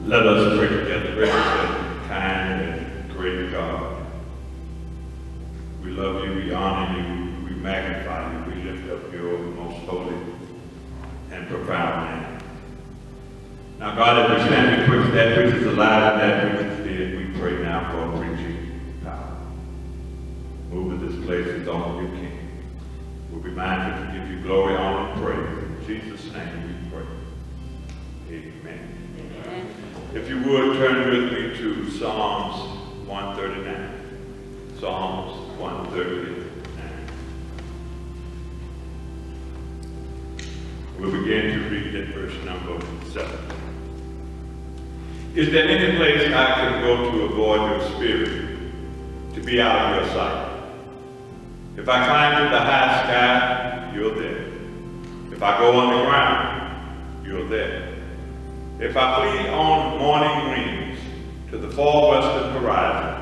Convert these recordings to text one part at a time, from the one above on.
Let us pray together, gracious and kind and great God. We love you, we honor you, we magnify you, we lift up your most holy and profound name. Now God, as we stand betwixt that which is alive and that which is dead, we pray now for a preaching power. Move in this place as only you can. We'll be mindful to give you glory, honor, and praise. In Jesus' name we pray. Amen. Amen. If you would, turn with me to Psalms 139. Psalms 139. We'll begin to read at verse number 7. Is there any place I can go to avoid your spirit, to be out of your sight? If I climb to the high sky, you're there. If I go on the ground, you're there. If I flee on morning wings to the far western horizon,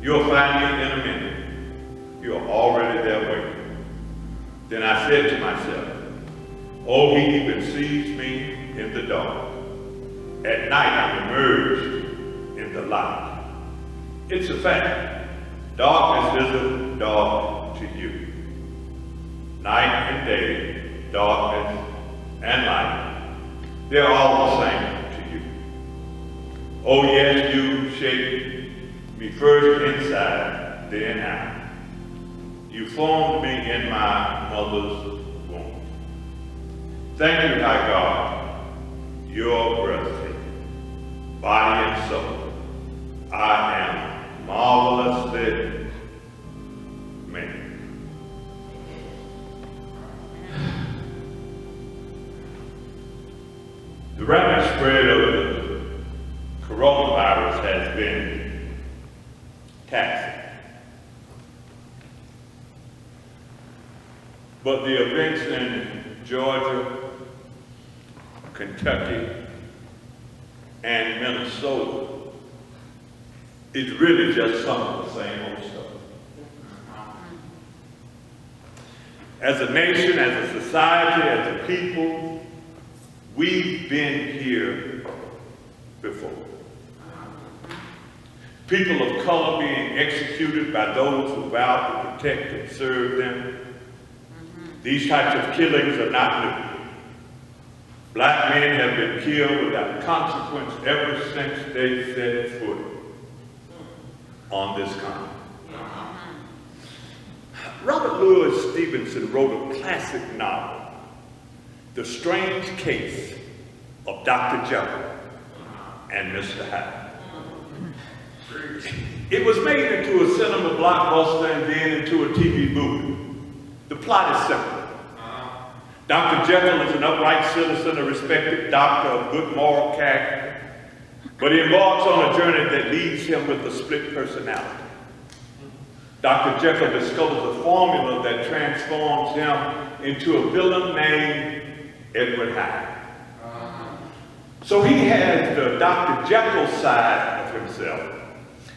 you'll find me in a minute. You're already there waiting. Then I said to myself, oh, he even sees me in the dark. At night I'm immersed in the light. It's a fact. Darkness isn't dark to you. Night and day, darkness and light, they're all the same to you. Oh yes, you shaped me first inside, then out. You formed me in my mother's womb. Thank you, high God, you're breathtaking, body and soul. I am marvelously made. The rapid spread of the coronavirus has been taxing. But the events in Georgia, Kentucky, and Minnesota is really just some of the same old stuff. As a nation, as a society, as a people, we've been here before. People of color being executed by those who vow to protect and serve them. These types of killings are not new. Black men have been killed without consequence ever since they set foot on this continent. Robert Louis Stevenson wrote a classic novel, The Strange Case of Dr. Jekyll and Mr. Hyde. It was made into a cinema blockbuster and then into a TV movie. The plot is simple. Dr. Jekyll is an upright citizen, a respected doctor of good moral character, but he embarks on a journey that leaves him with a split personality. Dr. Jekyll discovers a formula that transforms him into a villain named Edward Hyde. So he has the Dr. Jekyll side of himself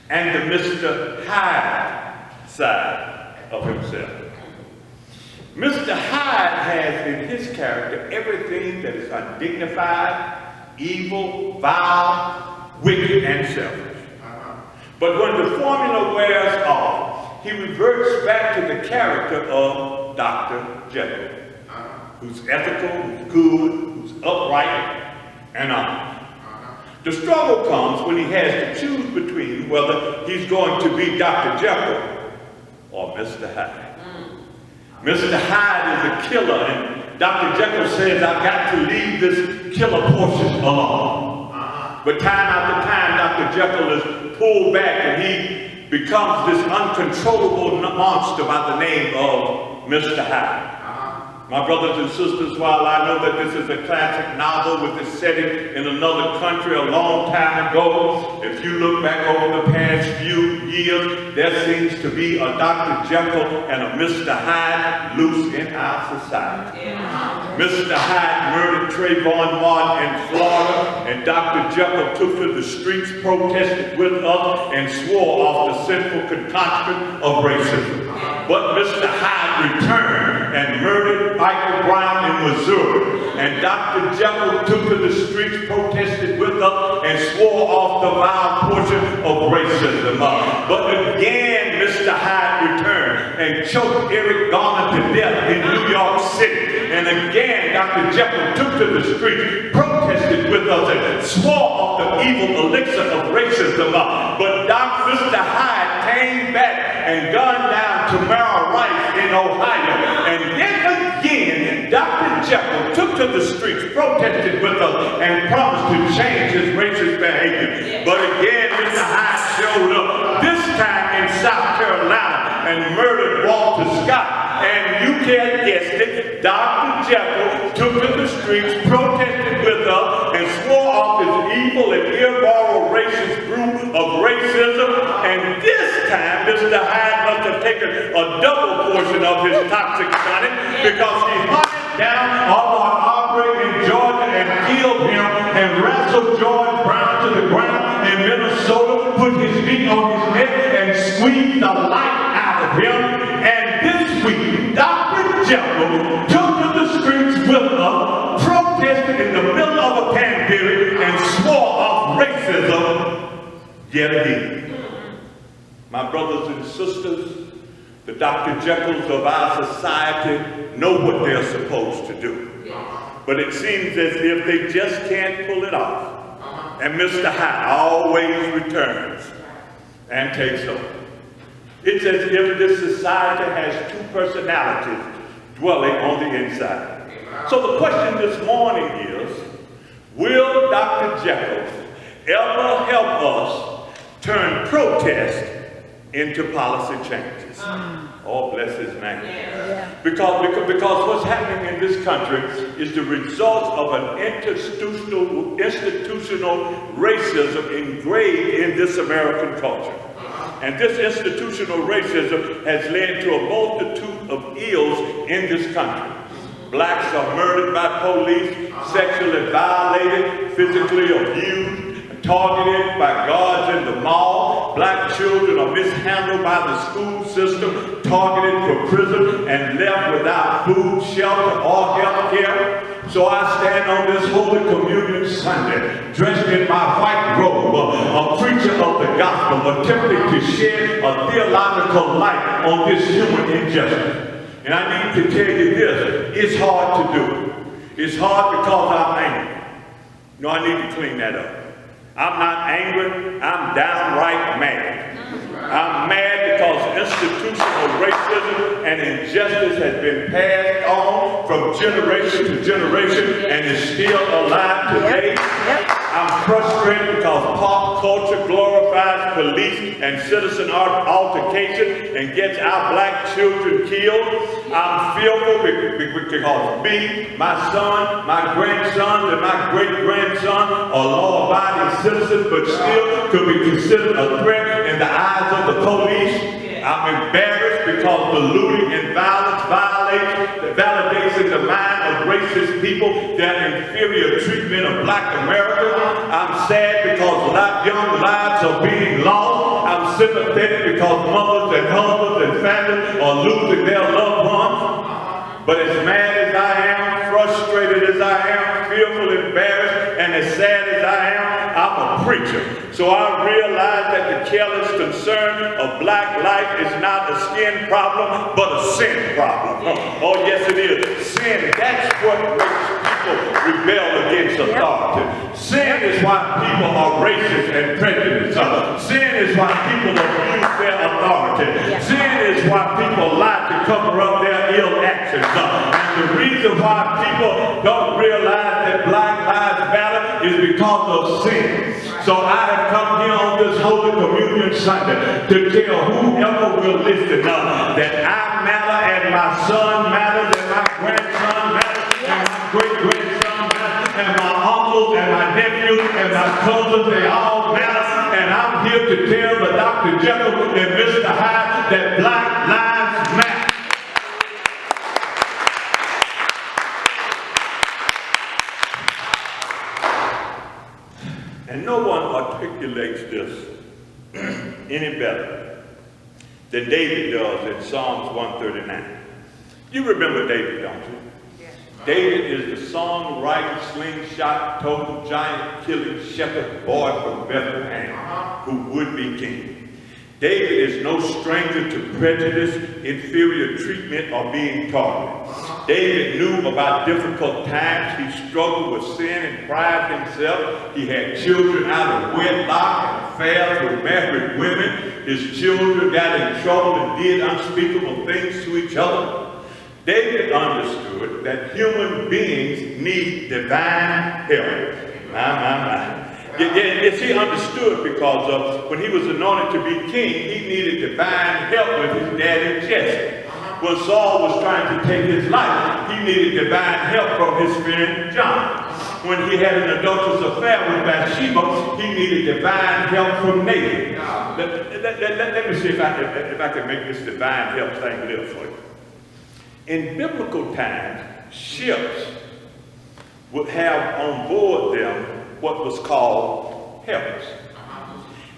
and the Mr. Hyde side of himself. Mr. Hyde has in his character everything that is undignified, evil, vile, wicked, and selfish. But when the formula wears off, he reverts back to the character of Dr. Jekyll, who's ethical, who's good, who's upright, and honest. The struggle comes when he has to choose between whether he's going to be Dr. Jekyll or Mr. Hyde. Mr. Hyde is a killer, and Dr. Jekyll says, I've got to leave this killer portion alone. But time after time, Dr. Jekyll is pulled back, and he becomes this uncontrollable monster by the name of Mr. Hyde. My brothers and sisters, while I know that this is a classic novel with its setting in another country a long time ago, if you look back over the past few years, there seems to be a Dr. Jekyll and a Mr. Hyde loose in our society. Yeah. Mr. Hyde murdered Trayvon Martin in Florida, and Dr. Jekyll took to the streets, protested with us, and swore off the sinful concoction of racism. But Mr. Hyde returned and murdered Michael Brown in Missouri. And Dr. Jekyll took to the streets, protested with us, and But again, Mr. Hyde returned and choked Eric Garner to death in New York City. And again, Dr. Jekyll took to the streets, protested with us, and swore off the evil elixir of racism. But Mr. Hyde came back and gunned down Tamara Rice in Ohio. And yet again, Dr. Jekyll took to the streets, protested with us, and promised to change his racist behavior. But again, Mr. Hyde showed up, this time in South Carolina, and murdered Walter Scott. And you can't guess it, Dr. Jekyll took to the streets, protested with us, and swore off his evil and immoral racist group of racism. And this time, Mr. Hyde must have taken a double portion of his toxic tonic, because he hunted down Ahmaud Arbery in Georgia and killed him, and wrestled George Brown to the ground in Minnesota, put his knee on his neck, and squeezed the life out of him. And this week, Dr. Jekyll took to the streets with us, protested in the middle of a pandemic, and swore off racism yet again. My brothers and sisters, the Dr. Jekylls of our society know what they're supposed to do. But it seems as if they just can't pull it off. And Mr. Hyde always returns and takes over. It's as if this society has two personalities dwelling on the inside. So the question this morning is, will Dr. Jekyll ever help us turn protest into policy changes? Oh, bless his name. Because what's happening in this country is the result of an institutional racism engraved in this American culture. And this institutional racism has led to a multitude of ills in this country. Blacks are murdered by police, sexually violated, physically abused, targeted by guards in the mall. Black children are mishandled by the school system, targeted for prison, and left without food, shelter, or health care. So I stand on this Holy Communion Sunday, dressed in my white robe, a preacher of the gospel, attempting to shed a theological light on this human injustice. And I need to tell you this, it's hard to do. It's hard because I'm angry. No, I need to clean that up. I'm not angry, I'm downright mad. I'm mad because institutional racism and injustice has been passed on from generation to generation and is still alive today. I'm frustrated because pop culture glorifies police and citizen altercation and gets our black children killed. I'm fearful because me, my son, my grandson, and my great-grandson are law-abiding citizens, but still could be considered a threat in the eyes of the police. I'm embarrassed because the looting and violence validates in the mind of racist people their inferior treatment of black Americans. I'm sad because young lives are being lost. I'm sympathetic because mothers and husbands and families are losing their loved ones. But as mad as I am, frustrated as I am, fearful, embarrassed, and as sad as I am, I'm a preacher. So I realize that the careless concern of black life is not a skin problem, but a sin problem. Oh, yes it is. Sin, that's what makes people rebel against authority. Sin is why people are racist and prejudiced. Sin is why people abuse their authority. Sin is why people lie to cover up their ill actions. And the reason why people don't realize that Black Lives Matter is because of sin. So I have come here on this Holy Communion Sunday to tell whoever will listen up that I matter, and my son matters, and my grandson matters, and my great-grandson matters, and my uncles, and my nephews, and my cousins, they all matter. And I'm here to tell the Dr. Jekyll and Mr. Hyde that Black Lives Matter. And no one articulates this any better than David does in Psalms 139. You remember David, don't you? Yes. David is the song-writing, slingshot, total giant killing shepherd boy from Bethlehem who would be king. David is no stranger to prejudice, inferior treatment, or being targeted. David knew about difficult times. He struggled with sin and pride himself. He had children out of wedlock and affairs with married women. His children got in trouble and did unspeakable things to each other. David understood that human beings need divine help. Yes, he understood because when he was anointed to be king, he needed divine help with his daddy Jesse. When Saul was trying to take his life, he needed divine help from his friend John. When he had an adulterous affair with Bathsheba, he needed divine help from Nathan. Let me see if I can make this divine help thing live for you. In biblical times, ships would have on board them what was called helps.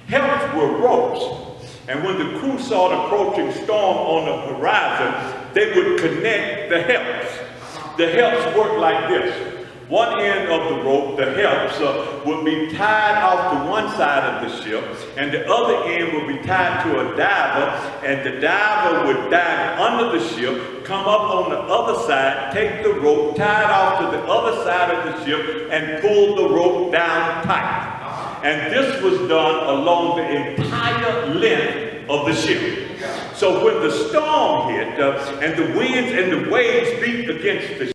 Helps were ropes, and when the crew saw an approaching storm on the horizon, they would connect the helps. The helps worked like this. One end of the rope, the helps, would be tied off to one side of the ship, and the other end would be tied to a diver, and the diver would dive under the ship, come up on the other side, take the rope, tie it off to the other side of the ship, and pull the rope down tight. And this was done along the entire length of the ship. So when the storm hit, and the winds and the waves beat against the